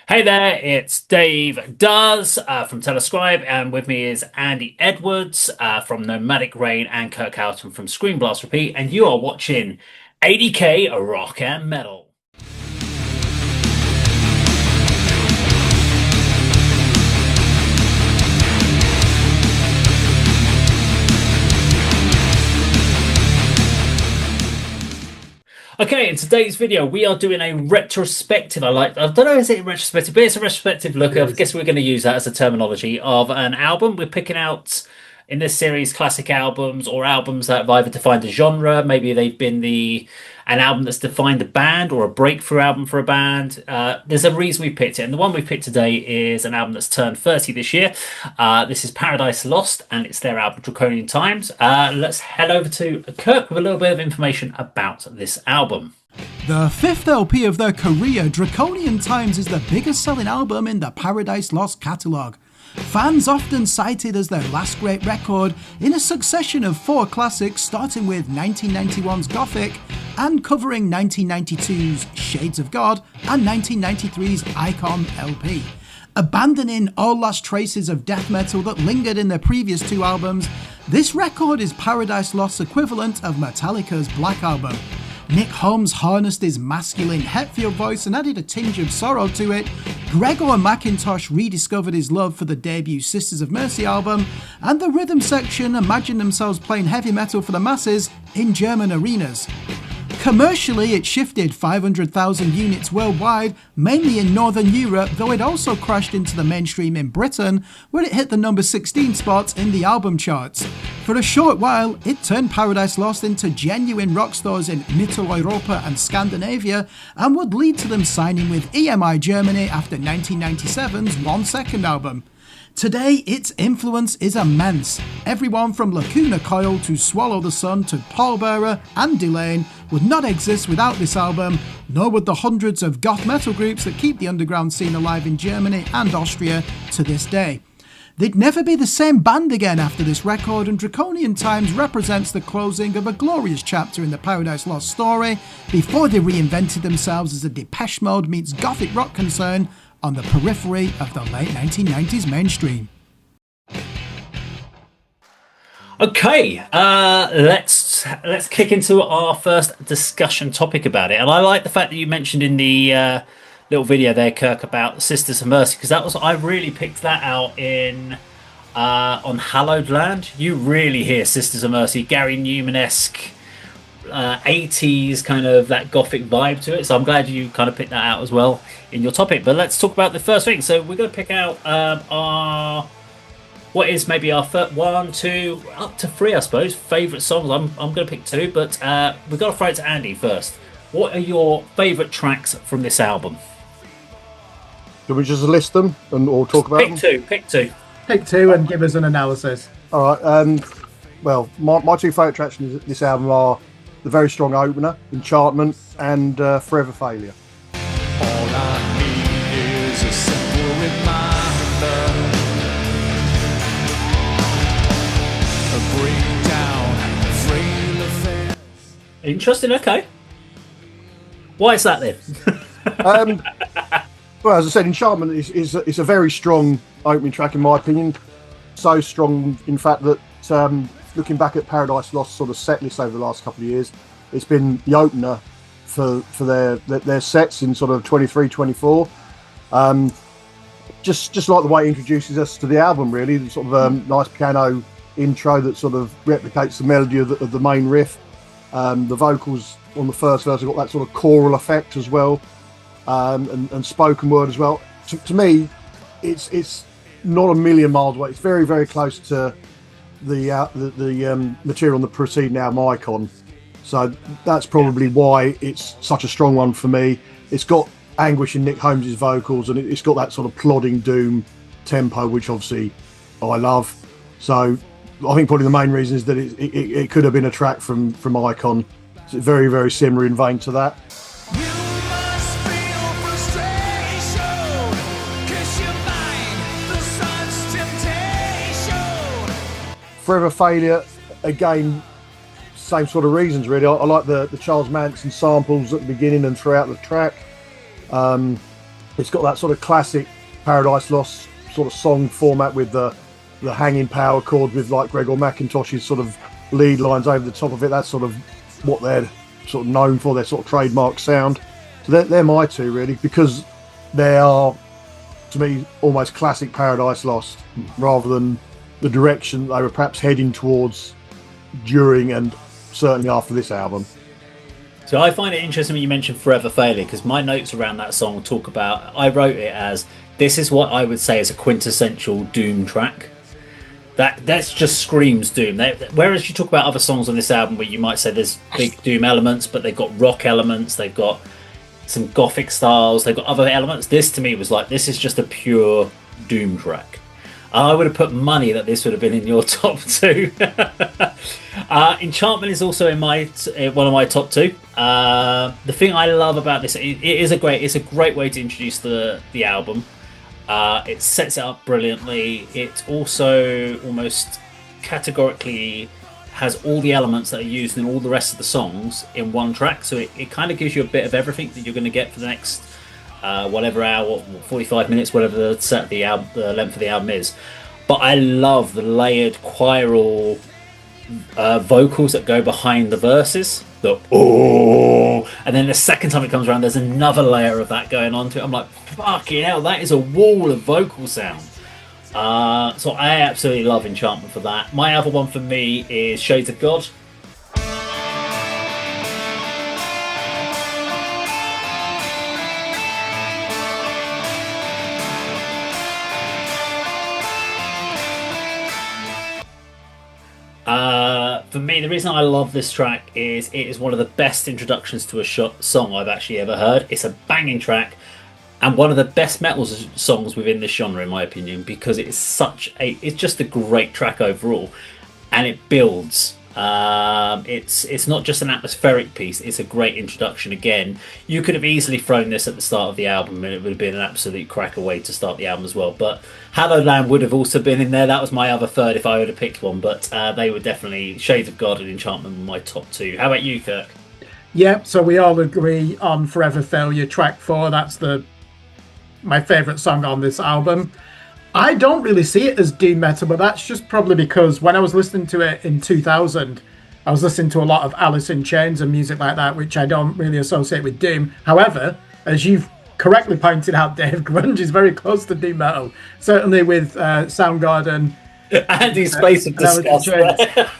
Hey there, it's Dave Does from Telescribe, and with me is Andy Edwards from Nomadic Rain and Kirk Houghton from Screen Blast Repeat, and you are watching ADK Rock and Metal. Okay, in today's video, we are doing a retrospective. I don't know, is it a retrospective, but it's a retrospective look. It I is. guess we're going to use that as a terminology of an album. We're picking out in this series classic albums or albums that have either defined a genre. Maybe they've been an album that's defined a band or a breakthrough album for a band. There's a reason we picked it, and the one we picked today is an album that's turned 30 this year. This is Paradise Lost, and it's their album Draconian Times. Let's head over to Kirk with a little bit of information about this album. The fifth LP of their career, Draconian Times, is the biggest selling album in the Paradise Lost catalogue. Fans often cite it as their last great record in a succession of four classics, starting with 1991's Gothic and covering 1992's Shades of God and 1993's Icon LP. Abandoning all last traces of death metal that lingered in their previous two albums, this record is Paradise Lost's equivalent of Metallica's Black Album. Nick Holmes harnessed his masculine Hetfield voice and added a tinge of sorrow to it. Gregor McIntosh rediscovered his love for the debut Sisters of Mercy album, and the rhythm section imagined themselves playing heavy metal for the masses in German arenas. Commercially, it shifted 500,000 units worldwide, mainly in Northern Europe, though it also crashed into the mainstream in Britain, where it hit the number 16 spot in the album charts. For a short while, it turned Paradise Lost into genuine rock stars in Mitteleuropa and Scandinavia, and would lead to them signing with EMI Germany after 1997's One Second album. Today, its influence is immense. Everyone from Lacuna Coil to Swallow the Sun to Pallbearer and Delane would not exist without this album, nor would the hundreds of goth metal groups that keep the underground scene alive in Germany and Austria to this day. They'd never be the same band again after this record, and Draconian Times represents the closing of a glorious chapter in the Paradise Lost story before they reinvented themselves as a Depeche Mode meets gothic rock concern on the periphery of the late 1990s mainstream. Okay, let's kick into our first discussion topic about it. And I like the fact that you mentioned in the little video there, Kirk, about Sisters of Mercy, because I really picked that out in on Hallowed Land. You really hear Sisters of Mercy, Gary Newman-esque 80s kind of that gothic vibe to it. So I'm glad you kind of picked that out as well in your topic. But let's talk about the first thing. So we're going to pick out our what is maybe our one, two, up to three, I suppose, favourite songs. I'm going to pick two, but we've got to throw it to Andy first. What are your favourite tracks from this album? Do we just list them or talk about them? Pick two. Pick two and give us an analysis. All right. Well, my two favourite tracks from this album are the very strong opener, Enchantment, and Forever Failure. All I need is a simple reminder, a breakdown, frail affairs. Interesting. Okay. Why is that then? Well, as I said, Enchantment is a very strong opening track in my opinion. So strong, in fact, that looking back at Paradise Lost sort of set list over the last couple of years, it's been the opener for their sets in sort of 23, 24. Just like the way it introduces us to the album, really, the sort of nice piano intro that sort of replicates the melody of the main riff. The vocals on the first verse have got that sort of choral effect as well, and spoken word as well. To me, it's not a million miles away. It's very, very close to the material on the preceding album, Icon. So that's probably why it's such a strong one for me. It's got anguish in Nick Holmes' vocals, and it's got that sort of plodding doom tempo, which obviously I love. So I think probably the main reason is that it could have been a track from Icon. It's very, very similar in vein to that. You must feel frustration, 'cause you find the sun's temptation. Forever Failure, again, same sort of reasons really. I like the Charles Manson samples at the beginning and throughout the track. It's got that sort of classic Paradise Lost sort of song format with the hanging power chord with like Gregor McIntosh's sort of lead lines over the top of it. That's sort of what they're sort of known for, their sort of trademark sound. So they're my two really, because they are, to me, almost classic Paradise Lost, rather than the direction they were perhaps heading towards during and certainly after this album. So I find it interesting when you mentioned Forever Failure, because my notes around that song talk about, I wrote it as, this is what I would say is a quintessential Doom track. That's just screams Doom. Whereas you talk about other songs on this album where you might say there's big Doom elements, but they've got rock elements, they've got some gothic styles, they've got other elements. This to me was like, this is just a pure Doom track. I would have put money that this would have been in your top two. Enchantment is also in my one of my top two. The thing I love about this, it's a great way to introduce the album. It sets it up brilliantly. It also almost categorically has all the elements that are used in all the rest of the songs in one track. So it kind of gives you a bit of everything that you're going to get for the next whatever hour, 45 minutes, whatever the length of the album is. But I love the layered choral vocals that go behind the verses. The oh, and then the second time it comes around, there's another layer of that going on to it. I'm like, fucking hell, that is a wall of vocal sound. So I absolutely love Enchantment for that. My other one for me is Shades of God. For me, the reason I love this track is it is one of the best introductions to a song I've actually ever heard. It's a banging track and one of the best metal songs within this genre, in my opinion, because it's just a great track overall, and it builds. It's not just an atmospheric piece, it's a great introduction. Again, you could have easily thrown this at the start of the album and it would have been an absolute cracker way to start the album as well. But Hallowed Land would have also been in there. That was my other third if I would have picked one, but they were definitely Shades of God and Enchantment were my top two. How about you, Kirk? Yeah, so we all agree on Forever Failure, track 4. That's my favourite song on this album. I don't really see it as doom metal, but that's just probably because when I was listening to it in 2000, I was listening to a lot of Alice in Chains and music like that, which I don't really associate with doom. However, as you've correctly pointed out, Dave, grunge is very close to doom metal, certainly with Soundgarden. Andy's space of disgust.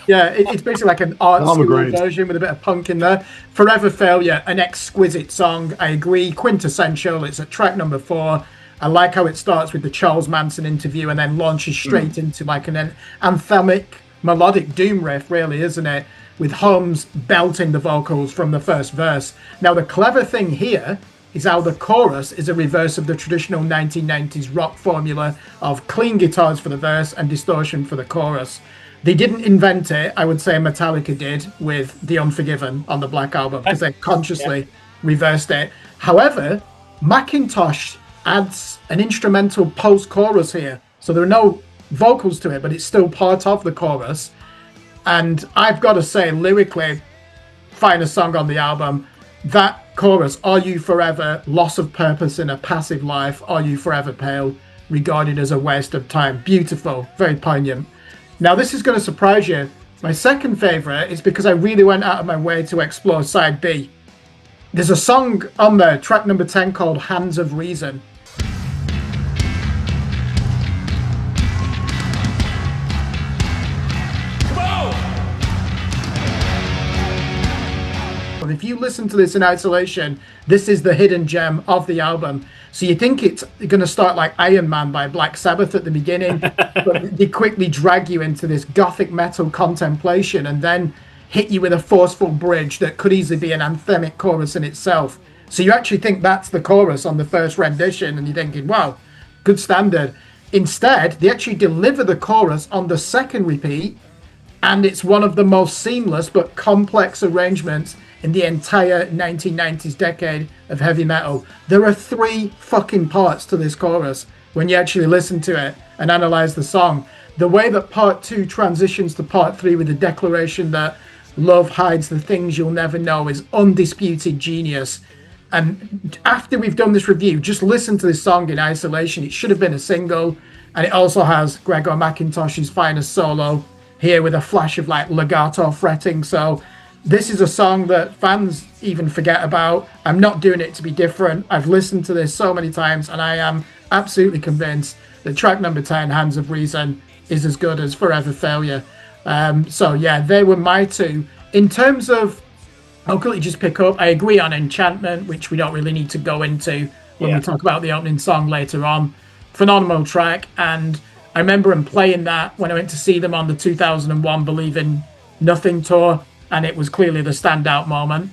Yeah, it's basically like an artsy version with a bit of punk in there. Forever Failure, an exquisite song. I agree, quintessential. It's at track number 4. I like how it starts with the Charles Manson interview and then launches straight into like an anthemic melodic doom riff, really, isn't it? With Holmes belting the vocals from the first verse. Now, the clever thing here is how the chorus is a reverse of the traditional 1990s rock formula of clean guitars for the verse and distortion for the chorus. They didn't invent it. I would say Metallica did with The Unforgiven on the Black Album, because they consciously reversed it. However, McIntosh adds an instrumental post-chorus here. So there are no vocals to it, but it's still part of the chorus. And I've got to say, lyrically, finest song on the album. That chorus, are you forever, loss of purpose in a passive life, are you forever pale, regarded as a waste of time. Beautiful, very poignant. Now, this is going to surprise you. My second favourite is because I really went out of my way to explore side B. There's a song on there, track number 10, called Hands of Reason. But if you listen to this in isolation, this is the hidden gem of the album. So you think it's going to start like Iron Man by Black Sabbath at the beginning, but they quickly drag you into this gothic metal contemplation and then hit you with a forceful bridge that could easily be an anthemic chorus in itself. So you actually think that's the chorus on the first rendition, and you're thinking, wow, good standard. Instead, they actually deliver the chorus on the second repeat, and it's one of the most seamless but complex arrangements in the entire 1990s decade of heavy metal. There are 3 fucking parts to this chorus when you actually listen to it and analyze the song. The way that part 2 transitions to part 3 with the declaration that love hides the things you'll never know is undisputed genius. And after we've done this review, just listen to this song in isolation. It should have been a single. And it also has Gregor McIntosh's finest solo here with a flash of like legato fretting. So this is a song that fans even forget about. I'm not doing it to be different. I've listened to this so many times, and I am absolutely convinced that track number 10, Hands of Reason, is as good as Forever Failure. So yeah, they were my two. In terms of, I'll quickly just pick up, I agree on Enchantment, which we don't really need to go into when we talk about the opening song later on. Phenomenal track, and I remember them playing that when I went to see them on the 2001 Believe in Nothing tour, and it was clearly the standout moment.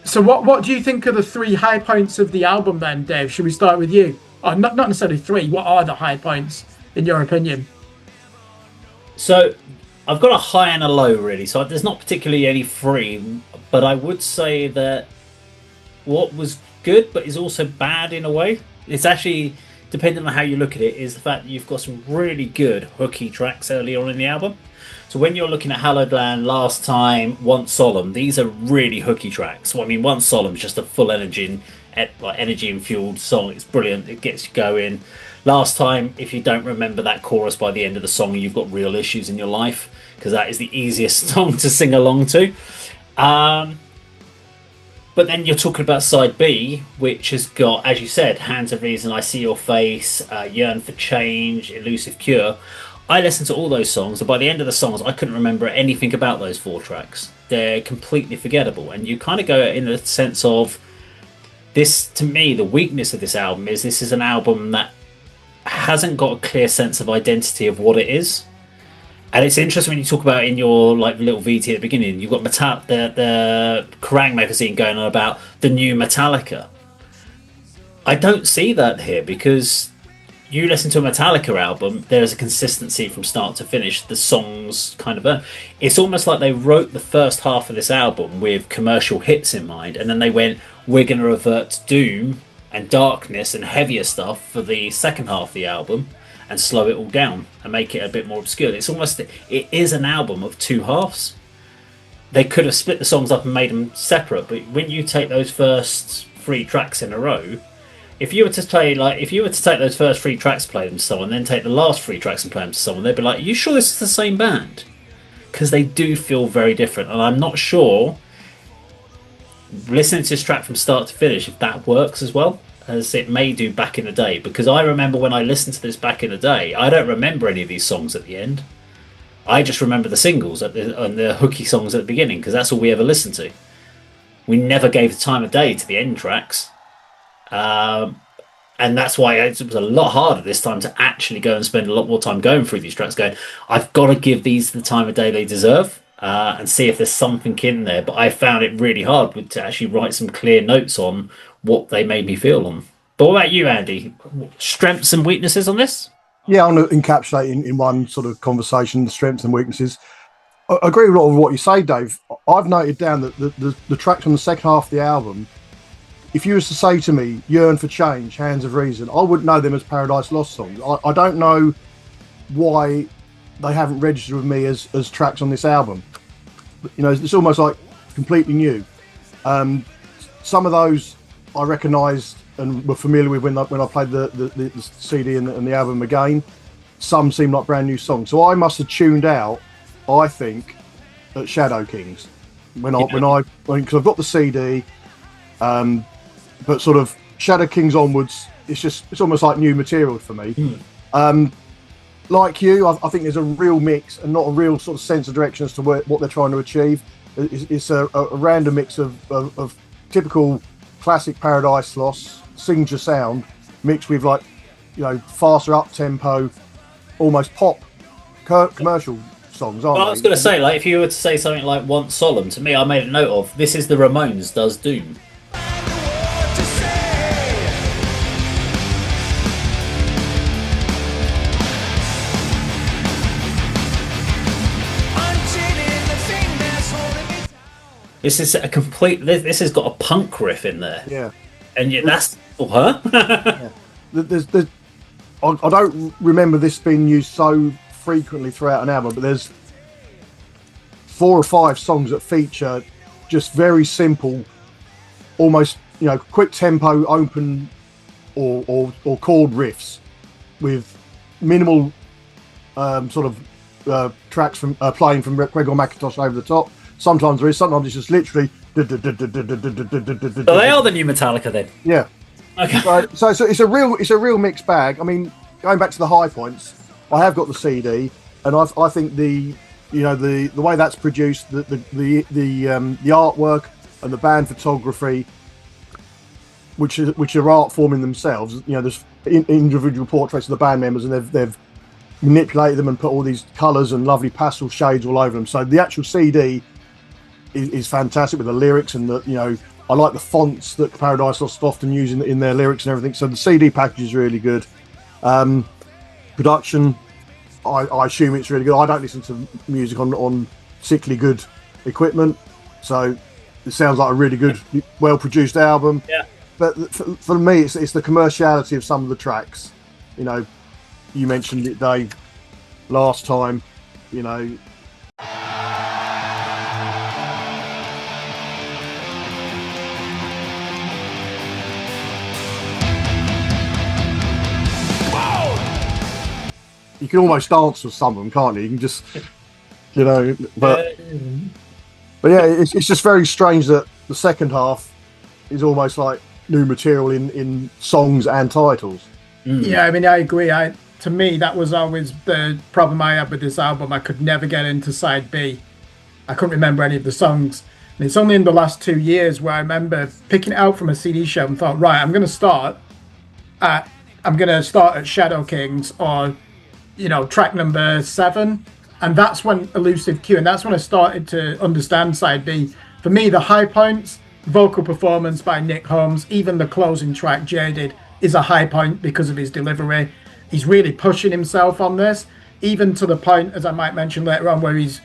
So what do you think are the three high points of the album then, Dave? Should we start with you? Or not necessarily three, what are the high points in your opinion? So I've got a high and a low, really. So there's not particularly any three, but I would say that what was good but is also bad in a way, it's actually, depending on how you look at it, is the fact that you've got some really good hooky tracks early on in the album. So when you're looking at Hallowed Land, Last Time, Once Solemn, these are really hooky tracks. Well, I mean, Once Solemn is just a full energy and fueled song. It's brilliant. It gets you going. Last Time, if you don't remember that chorus by the end of the song, you've got real issues in your life, because that is the easiest song to sing along to. But then you're talking about side B, which has got, as you said, Hands of Reason, I See Your Face, Yearn for Change, Elusive Cure. I listened to all those songs, and by the end of the songs, I couldn't remember anything about those four tracks. They're completely forgettable, and you kind of go in the sense of this. To me, the weakness of this album is this is an album that hasn't got a clear sense of identity of what it is. And it's interesting when you talk about in your like little VT at the beginning, you've got the Kerrang magazine going on about the new Metallica. I don't see that here, because you listen to a Metallica album, there's a consistency from start to finish. The songs kind of, it's almost like they wrote the first half of this album with commercial hits in mind, and then they went, we're going to revert to doom and darkness and heavier stuff for the second half of the album, and slow it all down and make it a bit more obscure. It's almost, it is an album of two halves. They could have split the songs up and made them separate, but when you take those first three tracks in a row, if you were to take those first three tracks and play them to someone, then take the last three tracks and play them to someone, they'd be like, are you sure this is the same band? Because they do feel very different, and I'm not sure, listening to this track from start to finish, if that works as well as it may do back in the day. Because I remember when I listened to this back in the day, I don't remember any of these songs at the end. I just remember the singles and the hooky songs at the beginning, because that's all we ever listened to. We never gave the time of day to the end tracks. And that's why it was a lot harder this time to actually go and spend a lot more time going through these tracks, going, I've got to give these the time of day they deserve, and see if there's something in there. But I found it really hard to actually write some clear notes on what they made me feel on. But what about you, Andy? Strengths and weaknesses on this? Yeah, I'm going to encapsulate in one sort of conversation the strengths and weaknesses. I agree with a lot of what you say, Dave. I've noted down that the tracks on the second half of the album, if you was to say to me, Yearn for Change, Hands of Reason, I wouldn't know them as Paradise Lost songs. I don't know why they haven't registered with me as tracks on this album. You know, it's almost like completely new. Some of those I recognised and were familiar with when I played the CD and the album again. Some seem like brand new songs. So I must have tuned out, I think, at Shadow Kings because I've got the CD. But sort of Shadow Kings onwards, it's almost like new material for me. Like you, I think there's a real mix and not a real sort of sense of direction as to what they're trying to achieve. It's a random mix of typical classic Paradise Lost signature sound mixed with, like, you know, faster up tempo, almost pop commercial songs, aren't they? Well, I was going to say, like, if you were to say something like Once Solemn, to me, I made a note of, this is the Ramones does Doom. This is a complete. This has got a punk riff in there. Yeah, and yet that's her. Yeah. I don't remember this being used so frequently throughout an album, but there's 4 or 5 songs that feature just very simple, almost quick tempo, open or chord riffs with minimal sort of tracks from playing from Gregor McIntosh over the top. Sometimes there is, sometimes it's just literally. So they are the new Metallica then. Yeah. Okay. So it's a real mixed bag. I mean, going back to the high points, I have got the CD, and I think the way that's produced, the artwork and the band photography, which are art form in themselves. There's individual portraits of the band members, and they've manipulated them and put all these colours and lovely pastel shades all over them. So the actual CD is fantastic with the lyrics, and I like the fonts that Paradise Lost often use in their lyrics and everything. So the CD package is really good. Production, I assume it's really good. I don't listen to music on particularly good equipment, so it sounds like a really good, well-produced album. Yeah. But for me, it's the commerciality of some of the tracks. You mentioned it, Dave, last time. You can almost dance with some of them, can't you? You can just, but yeah, it's just very strange that the second half is almost like new material in songs and titles. Yeah, I mean, I agree. To me, that was always the problem I had with this album. I could never get into side B. I couldn't remember any of the songs. And it's only in the last 2 years where I remember picking it out from a CD shelf and thought, right, I'm going to start at Shadow Kings or track number 7, and that's when Elusive Q, and that's when I started to understand side B. For me, the high points, vocal performance by Nick Holmes, even the closing track, Jaded, is a high point because of his delivery. He's really pushing himself on this, even to the point, as I might mention later on, where he's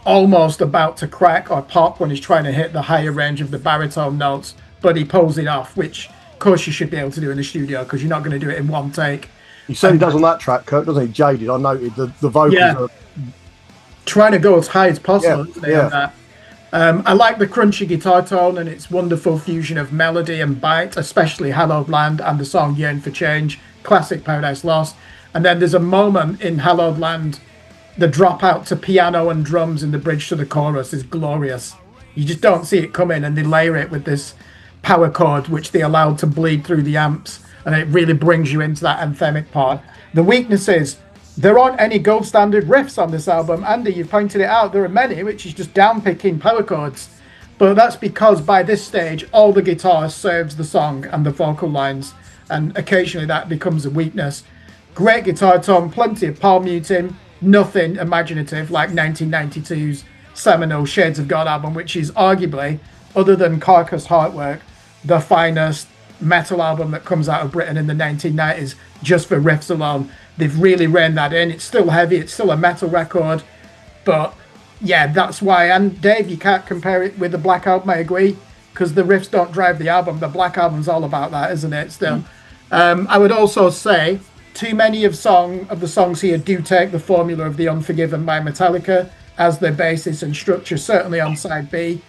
almost about to crack or pop when he's trying to hit the higher range of the baritone notes, but he pulls it off, which, of course, you should be able to do in the studio because you're not going to do it in one take. He certainly does on that track, Kirk, doesn't he? Jaded, I noted the vocals are trying to go as high as possible, isn't he, yeah. on that? I like the crunchy guitar tone and its wonderful fusion of melody and bite, especially Hallowed Land and the song Yearn for Change, classic Paradise Lost. And then there's a moment in Hallowed Land, the drop out to piano and drums in the bridge to the chorus is glorious. You just don't see it coming, and they layer it with this power chord, which they allowed to bleed through the amps, and it really brings you into that anthemic part. The weakness is there aren't any gold standard riffs on this album. Andy, you pointed it out. There are many, which is just down-picking power chords. But that's because by this stage, all the guitar serves the song and the vocal lines, and occasionally that becomes a weakness. Great guitar tone, plenty of palm muting, nothing imaginative like 1992's seminal Shades of God album, which is arguably, other than Carcass Heartwork, the finest metal album that comes out of Britain in the 1990s, just for riffs alone. They've really reined that in. It's still heavy, it's still a metal record, but yeah, that's why. And Dave, you can't compare it with the Black Album, I agree, because the riffs don't drive the album. The Black Album's all about that, isn't it, still? I would also say too many of the songs here do take the formula of The Unforgiven by Metallica as their basis and structure, certainly on side B.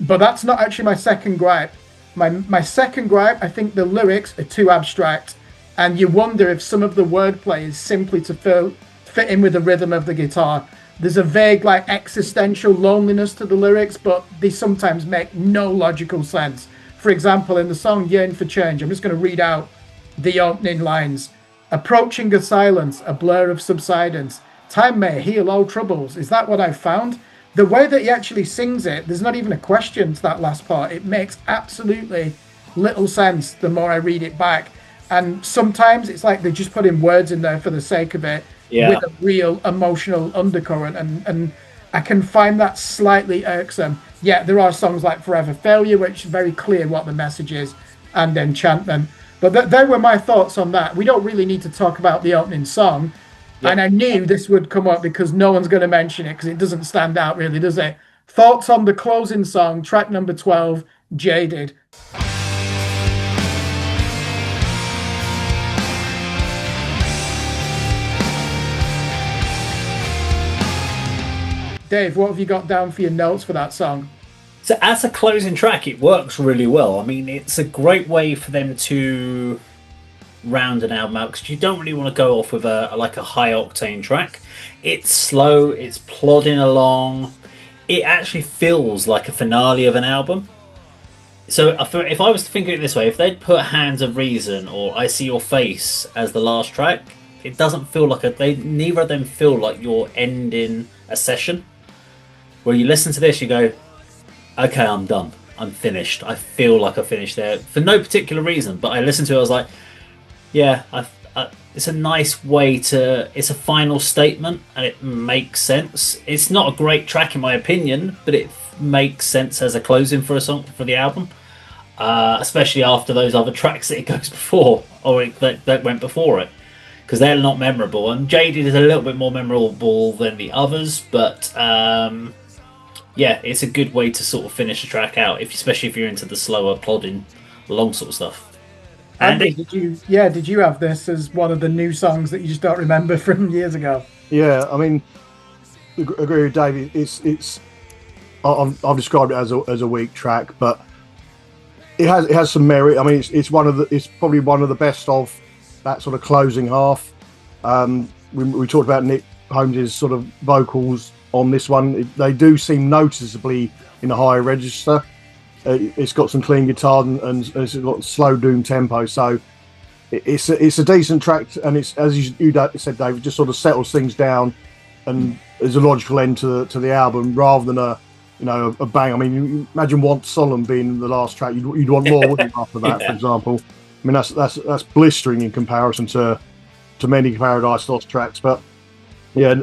But that's not actually my second gripe. My second gripe, I think the lyrics are too abstract, and you wonder if some of the wordplay is simply to fit in with the rhythm of the guitar. There's a vague, existential loneliness to the lyrics, but they sometimes make no logical sense. For example, in the song Yearn for Change, I'm just going to read out the opening lines. Approaching a silence, a blur of subsidence. Time may heal all troubles. Is that what I've found? The way that he actually sings it, there's not even a question to that last part. It makes absolutely little sense the more I read it back. And sometimes it's like they're just putting words in there for the sake of it, with a real emotional undercurrent. And I can find that slightly irksome. Yeah, there are songs like Forever Failure, which is very clear what the message is, and Enchantment. But there were my thoughts on that. We don't really need to talk about the opening song. Yep. And I knew this would come up because no one's going to mention it because it doesn't stand out really, does it? Thoughts on the closing song, track number 12, Jaded. Dave, what have you got down for your notes for that song? So as a closing track, it works really well. I mean, it's a great way for them to round an album out because you don't really want to go off with a high octane track. It's slow, it's plodding along. It actually feels like a finale of an album. So if I was to think of it this way, if they'd put Hands of Reason or I See Your Face as the last track, it doesn't feel like neither of them feel like you're ending a session. Where you listen to this, you go, okay, I'm done. I'm finished. I feel like I finished there for no particular reason. But I listened to it, I was like, yeah, it's a nice way to. It's a final statement, and it makes sense. It's not a great track in my opinion, but it makes sense as a closing for a song for the album, especially after those other tracks that it goes before or that went before it, because they're not memorable. And Jaded is a little bit more memorable than the others, but. Yeah, it's a good way to sort of finish a track out, especially if you're into the slower, plodding, long sort of stuff. Andy, did you have this as one of the new songs that you just don't remember from years ago? Yeah, I mean, agree with Dave. I've described it as a weak track, but it has some merit. I mean, it's probably one of the best of that sort of closing half. We talked about Nick Holmes' sort of vocals on this one. They do seem noticeably in a higher register. It's got some clean guitar and it's got slow doom tempo, so it's a decent track, and it's, as you said, Dave, it just sort of settles things down and is a logical end to the album rather than a bang. I mean, you imagine Want Solemn being the last track. You'd want more, wouldn't you, after that, yeah. For example. I mean, that's blistering in comparison to many Paradise Lost tracks, but yeah.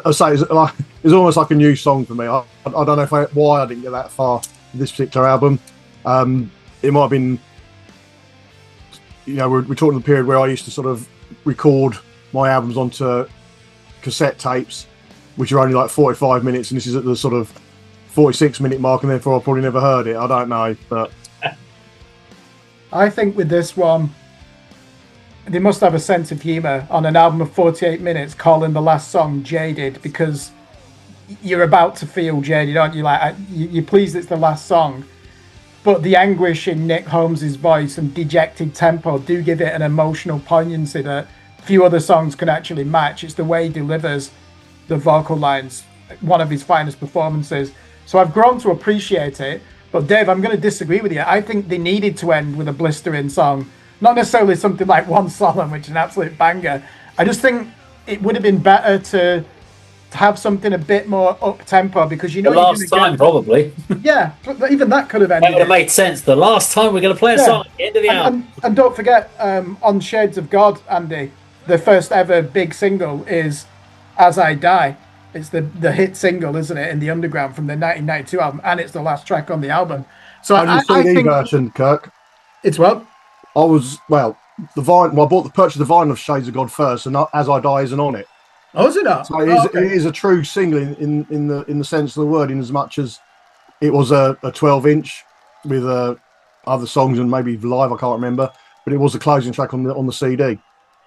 I say it's almost like a new song for me. I don't know why I didn't get that far with this particular album. It might have been, we're talking the period where I used to sort of record my albums onto cassette tapes, which are only like 45 minutes, and this is at the sort of 46-minute mark, and therefore I probably never heard it. I don't know, but I think with this one, they must have a sense of humour on an album of 48 minutes calling the last song Jaded, because you're about to feel jaded, aren't you? Like, you're pleased it's the last song, but the anguish in Nick Holmes' voice and dejected tempo do give it an emotional poignancy that few other songs can actually match. It's the way he delivers the vocal lines, one of his finest performances. So I've grown to appreciate it, but Dave, I'm going to disagree with you. I think they needed to end with a blistering song. Not necessarily something like One Solemn, which is an absolute banger. I just think it would have been better to have something a bit more up-tempo, because the last time, probably. Yeah, but even that could have ended. That would have made sense. The last time we're going to play a song at the end of the album. And don't forget, on Shades of God, Andy, the first ever big single is As I Die. It's the hit single, isn't it, in the Underground from the 1992 album, and it's the last track on the album. So I think version, Kirk. It's what? I bought the purchase of the vinyl of Shades of God first, and As I Die isn't on it. Oh, is it not? So it is a true single in the sense of the word, in as much as it was a 12-inch with other songs and maybe live, I can't remember, but it was the closing track on the CD.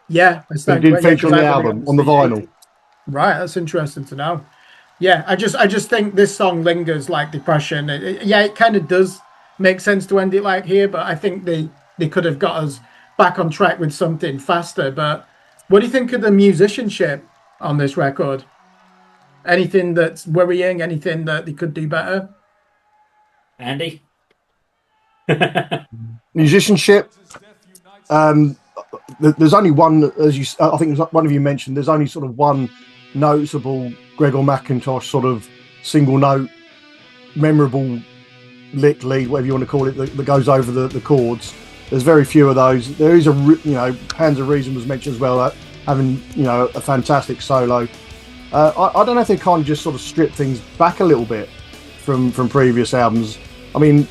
Yeah, it didn't feature on the album, on the vinyl. Right, that's interesting to know. Yeah, I just think this song lingers like Depression. It kind of does make sense to end it like here, but I think they could have got us back on track with something faster. But what do you think of the musicianship on this record? Anything that's worrying? Anything that they could do better? Andy? Musicianship. There's only one, I think one of you mentioned, there's only sort of one noticeable Gregor McIntosh sort of single note, memorable lick lead, whatever you want to call it, that goes over the chords. There's very few of those. There is Hands of Reason was mentioned as well, having a fantastic solo. I don't know if they kind of just sort of strip things back a little bit from previous albums. I mean,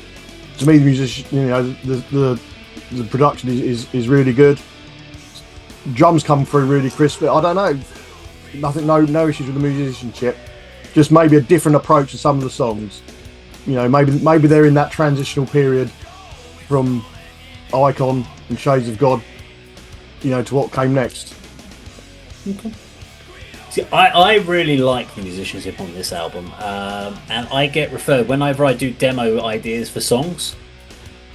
to me, the musician, the production is really good. Drums come through really crisply. I don't know, no issues with the musicianship. Just maybe a different approach to some of the songs. Maybe they're in that transitional period from Icon and Shades of God, to what came next. Okay. See, I really like the musicianship on this album, and I get referred whenever I do demo ideas for songs,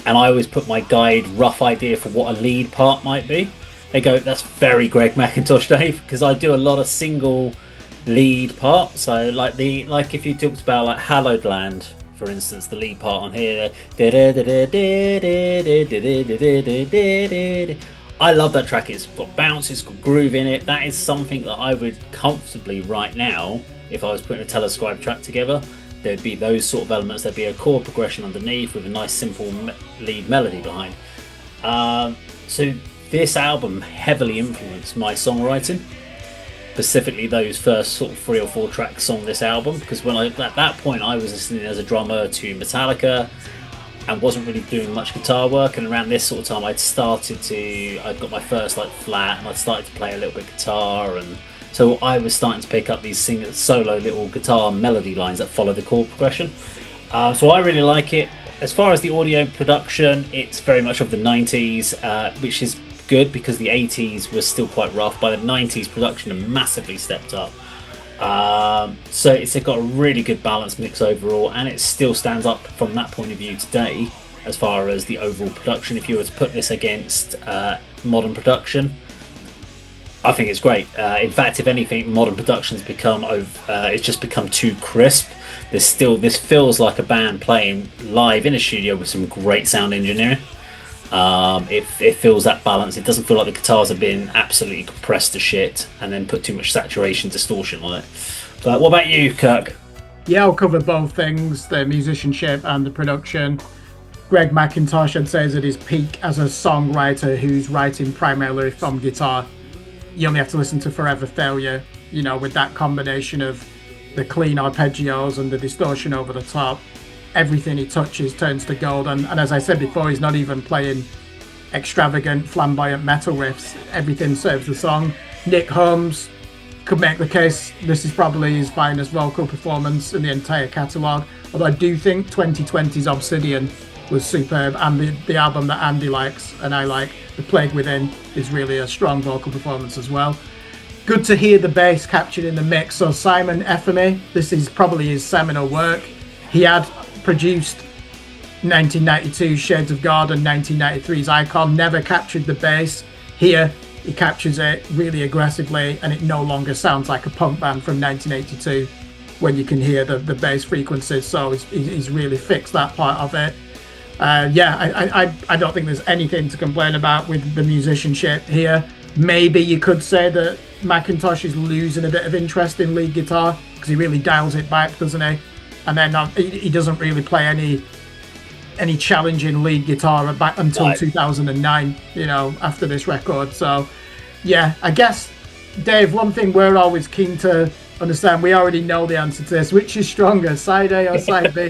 and I always put my guide rough idea for what a lead part might be. They go, "That's very Greg McIntosh, Dave," because I do a lot of single lead parts. So like if you talked about like Hallowed Land, for instance, the lead part on here. I love that track. It's got bounce, it's got groove in it. That is something that I would comfortably right now, if I was putting a telescribe track together, there'd be those sort of elements. There'd be a chord progression underneath with a nice simple lead melody behind. So this album heavily influenced my songwriting, specifically those first sort of 3 or 4 tracks on this album, because at that point I was listening as a drummer to Metallica and wasn't really doing much guitar work, and around this sort of time I'd got my first like flat, and I'd started to play a little bit guitar, and so I was starting to pick up these solo little guitar melody lines that follow the chord progression. So I really like it. As far as the audio production, it's very much of the 90s, which is good because the 80s was still quite rough. By the 90s, production had massively stepped up. So it's got a really good balance mix overall, and it still stands up from that point of view today as far as the overall production. If you were to put this against modern production, I think it's great. In fact, if anything, modern production's it's just become too crisp. This feels like a band playing live in a studio with some great sound engineering. It feels that balance. It doesn't feel like the guitars have been absolutely compressed to shit and then put too much saturation distortion on it. But what about you, Kirk? Yeah, I'll cover both things, the musicianship and the production. Greg McIntosh, I'd say, is at his peak as a songwriter who's writing primarily from guitar. You only have to listen to Forever Failure, with that combination of the clean arpeggios and the distortion over the top. Everything he touches turns to gold, and as I said before, he's not even playing extravagant, flamboyant metal riffs. Everything serves the song. Nick Holmes could make the case this is probably his finest vocal performance in the entire catalogue, although I do think 2020's Obsidian was superb, and the album that Andy likes and I like, The Plague Within, is really a strong vocal performance as well. Good to hear the bass captured in the mix. So Simon Efemi, this is probably his seminal work. He had produced 1992 Shades of God and 1993's Icon, never captured the bass. Here he captures it really aggressively, and it no longer sounds like a punk band from 1982 when you can hear the bass frequencies. So he's really fixed that part of it. I don't think there's anything to complain about with the musicianship here. Maybe you could say that McIntosh is losing a bit of interest in lead guitar because he really dials it back, doesn't he? And then he doesn't really play any challenging lead guitar back until 2009, after this record. So, yeah, I guess, Dave, one thing we're always keen to understand, we already know the answer to this. Which is stronger, side A or side B?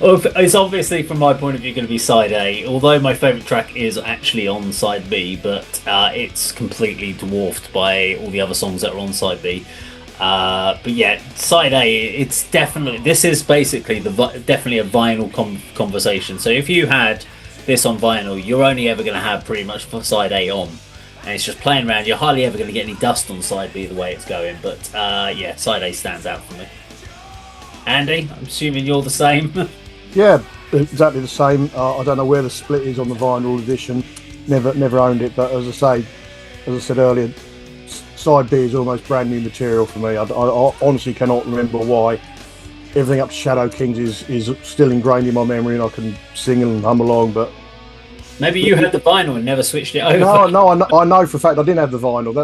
Well, it's obviously, from my point of view, going to be side A, although my favourite track is actually on side B, but it's completely dwarfed by all the other songs that are on side B. But yeah, side A, this is basically definitely a vinyl conversation. So if you had this on vinyl, you're only ever going to have pretty much side A on, and it's just playing around. You're hardly ever going to get any dust on side B the way it's going. But yeah, side A stands out for me. Andy, I'm assuming you're the same. Yeah, exactly the same. I don't know where the split is on the vinyl edition. Never owned it, but as I said earlier, side B is almost brand new material for me. I honestly cannot remember why. Everything up to Shadow Kings is still ingrained in my memory, and I can sing and hum along. But maybe you had the vinyl and never switched it over. No, I know for a fact I didn't have the vinyl.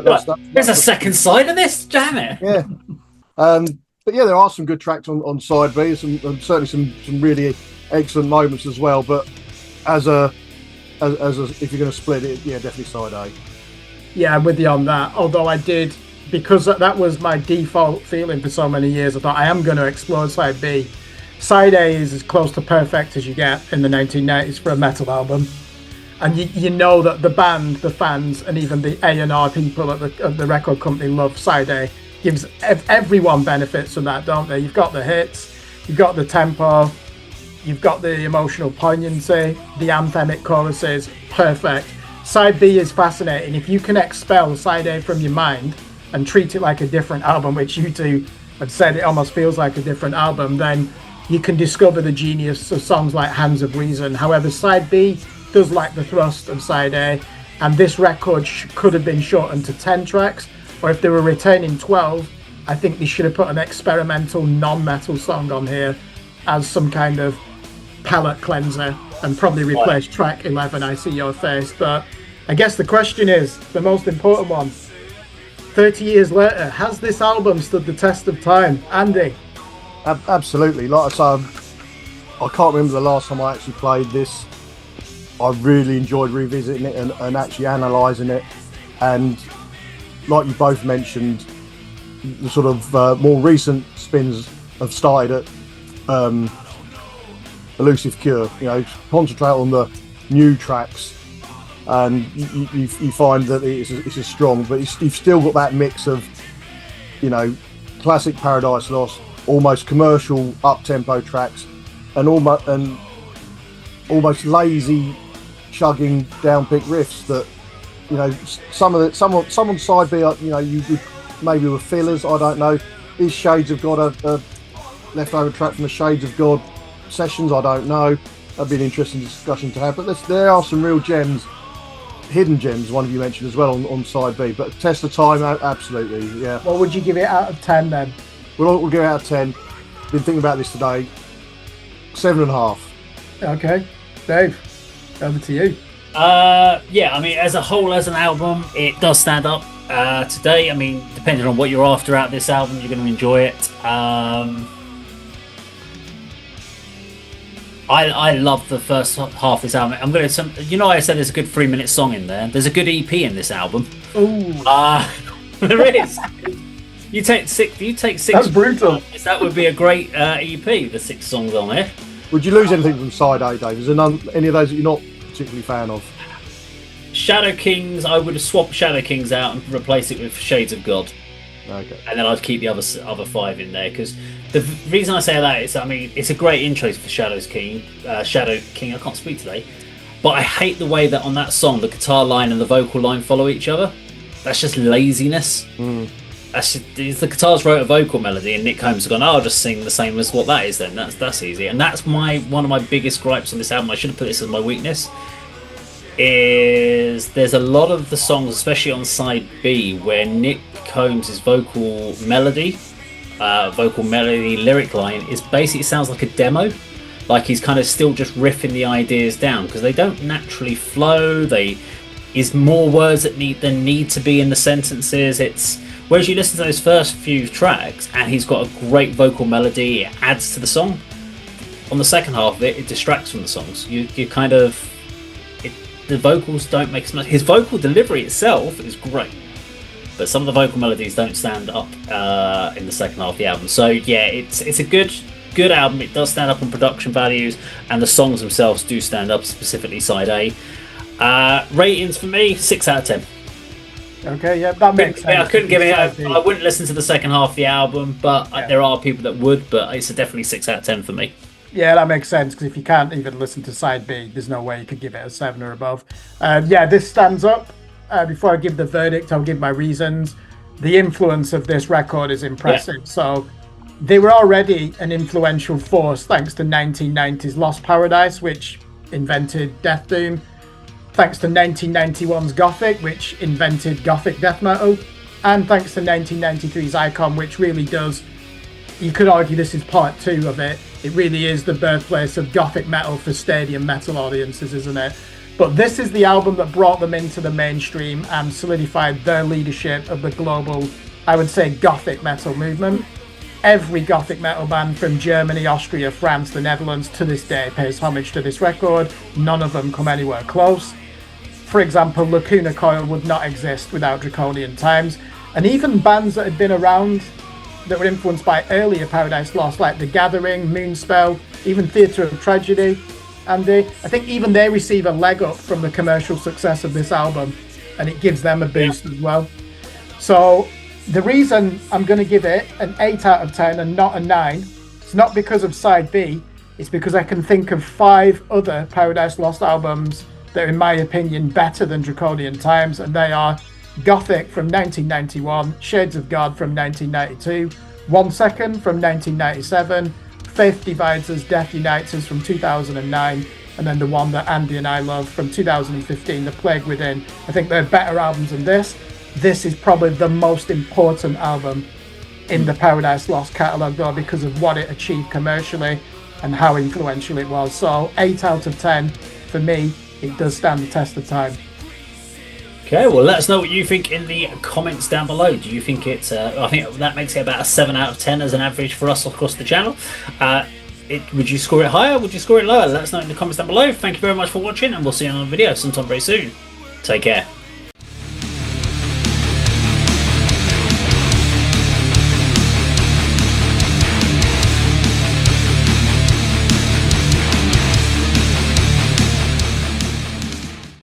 There's a second side of this, damn it. Yeah. But yeah, there are some good tracks on side B, and certainly some really excellent moments as well. But as if you're going to split it, yeah, definitely side A. Yeah, I'm with you on that. Although I did, because that was my default feeling for so many years, I thought I am going to explore side B. Side A is as close to perfect as you get in the 1990s for a metal album. And you know that the band, the fans, and even the A&R people at the record company love side A. Gives everyone benefits from that, don't they? You've got the hits, you've got the tempo, you've got the emotional poignancy, the anthemic choruses, perfect. Side B is fascinating. If you can expel side A from your mind, and treat it like a different album, which you two had said it almost feels like a different album, then you can discover the genius of songs like Hands of Reason. However, side B does lack the thrust of side A, and this record could have been shortened to 10 tracks, or if they were retaining 12, I think they should have put an experimental non-metal song on here as some kind of palette cleanser and probably replace track 11, I See Your Face. But I guess the question is, the most important one, 30 years later, has this album stood the test of time? Andy? Absolutely. Like I say, I can't remember the last time I actually played this. I really enjoyed revisiting it and actually analysing it. And like you both mentioned, the sort of more recent spins have started at Elusive Cure. You know, concentrate on the new tracks, and you find that it's a strong, but you've still got that mix of, you know, classic Paradise Lost, almost commercial up-tempo tracks, and almost lazy chugging down-pick riffs that, you know, some on side B, you know, you maybe with fillers, I don't know. Is Shades of God a leftover track from the Shades of God sessions? I don't know. That'd be an interesting discussion to have. But there are some real gems, hidden gems, one of you mentioned as well on side B. But test of time, absolutely, yeah. What would you give it out of 10 then? We'll give it out of 10. Been thinking about this today. 7.5. Okay. Dave, over to you. Yeah, I mean, as a whole, as an album, it does stand up. Today, I mean, depending on what you're after out of this album, you're going to enjoy it. I love the first half of this album. I'm going to, you know, I said there's a good 3-minute song in there. There's a good EP in this album. Ooh. There is. You take six. That's brutal. That would be a great EP. The 6 songs on there. Would you lose anything from side A, Dave? Is there any of those that you're not particularly fan of? Shadow Kings, I would have swapped Shadow Kings out and replace it with Shades of God. Okay. And then I'd keep the other 5 in there, because the reason I say that is, I mean, it's a great intro for Shadow King. I can't speak today, but I hate the way that on that song the guitar line and the vocal line follow each other. That's just laziness. The guitars wrote a vocal melody, and Nick Combs has gone, I'll just sing the same as what that is. Then that's easy, and that's one of my biggest gripes on this album. I should have put this as my weakness. Is there's a lot of the songs, especially on side B, where Nick Combs' vocal melody lyric line is basically sounds like a demo, like he's kind of still just riffing the ideas down, because they don't naturally flow. Is more words that need to be in the sentences. Whereas you listen to those first few tracks and he's got a great vocal melody, it adds to the song. On the second half of it, it distracts from the songs. You kind of, the vocals don't make as much. His vocal delivery itself is great, but some of the vocal melodies don't stand up in the second half of the album. So yeah, it's a good album. It does stand up on production values, and the songs themselves do stand up, specifically side A. Ratings for me, 6 out of 10. Okay, yeah, that makes sense. I couldn't give it. I wouldn't listen to the second half of the album, but there are people that would. But it's definitely 6 out of 10 for me. Yeah, that makes sense, because if you can't even listen to side B, there's no way you could give it a 7 or above. Yeah, this stands up. Before I give the verdict, I'll give my reasons. The influence of this record is impressive. Yeah. So they were already an influential force thanks to 1990's Lost Paradise, which invented Death Doom. Thanks to 1991's Gothic, which invented Gothic death metal, and thanks to 1993's Icon, which really does, you could argue this is part 2 of it. It really is the birthplace of Gothic metal for stadium metal audiences, isn't it? But this is the album that brought them into the mainstream and solidified their leadership of the global, I would say, Gothic metal movement. Every Gothic metal band from Germany, Austria, France, the Netherlands to this day pays homage to this record. None of them come anywhere close. For example, Lacuna Coil would not exist without Draconian Times, and even bands that had been around that were influenced by earlier Paradise Lost, like The Gathering, Moonspell, even Theatre of Tragedy, and I think even they receive a leg up from the commercial success of this album, and it gives them a boost as well. So the reason I'm going to give it an 8 out of 10 and not a 9, it's not because of side B, it's because I can think of 5 other Paradise Lost albums that are, in my opinion, better than Draconian Times, and they are Gothic from 1991, Shades of God from 1992, 1 Second from 1997, Faith Divides Us, Death Unites Us from 2009, and then the one that Andy and I love from 2015, The Plague Within. I think they're better albums than this. This is probably the most important album in the Paradise Lost catalogue, though, because of what it achieved commercially and how influential it was. So 8 out of 10 for me. It does stand the test of time. Okay, well, let us know what you think in the comments down below. Do you think it's I think that makes it about a 7 out of 10 as an average for us across the channel. Would you score it higher? Would you score it lower? Let us know in the comments down below. Thank you very much for watching, and we'll see you on another video sometime very soon. Take care.